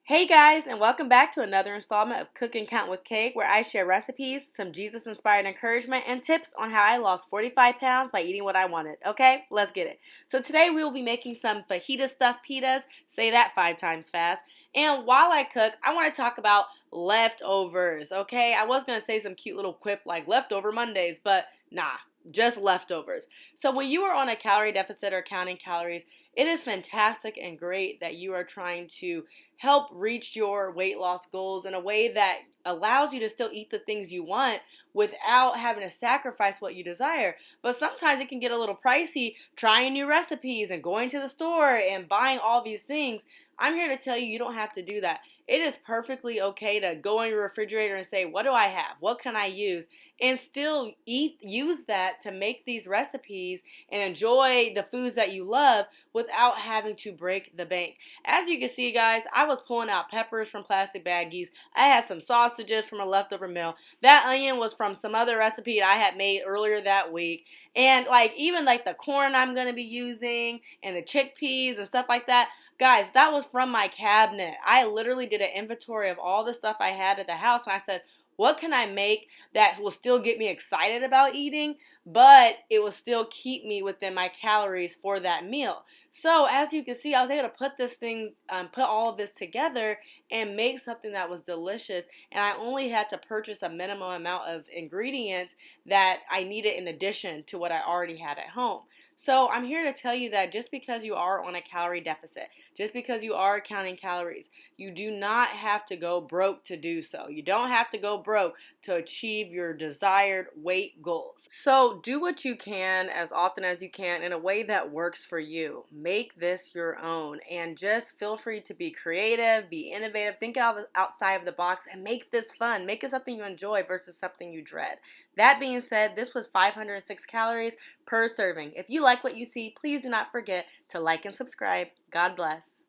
Hey guys, and welcome back to another installment of Cook and Count with Cake, where I share recipes, some Jesus inspired encouragement, and tips on how I lost 45 pounds by eating what I wanted. Okay, let's get it. So, today we will be making some fajita stuffed pitas. Say that 5 times fast. And while I cook, I want to talk about leftovers. Okay, I was going to say some cute little quip like leftover Mondays, but nah. Just leftovers. So, when you are on a calorie deficit or counting calories, it is fantastic and great that you are trying to help reach your weight loss goals in a way that allows you to still eat the things you want without having to sacrifice what you desire. But sometimes it can get a little pricey trying new recipes and going to the store and buying all these things. I'm here to tell you, you don't have to do that. It is perfectly okay to go in your refrigerator and say, what do I have? What can I use? And still use that to make these recipes and enjoy the foods that you love without having to break the bank. As you can see, guys, I was pulling out peppers from plastic baggies. I had some sausages from a leftover meal. That onion was from some other recipe I had made earlier that week. And even the corn I'm going to be using and the chickpeas and stuff like that. Guys, that was from my cabinet. I literally did an inventory of all the stuff I had at the house, and I said, what can I make that will still get me excited about eating, but it will still keep me within my calories for that meal? So as you can see, I was able to put all of this together and make something that was delicious. And I only had to purchase a minimum amount of ingredients that I needed in addition to what I already had at home. So I'm here to tell you that just because you are on a calorie deficit, just because you are counting calories, you do not have to go broke to do so. You don't have to go broke to achieve your desired weight goals. So do what you can as often as you can in a way that works for you. Make this your own and just feel free to be creative, be innovative, think outside of the box and make this fun. Make it something you enjoy versus something you dread. That being said, this was 506 calories per serving. If you like what you see, please do not forget to like and subscribe. God bless.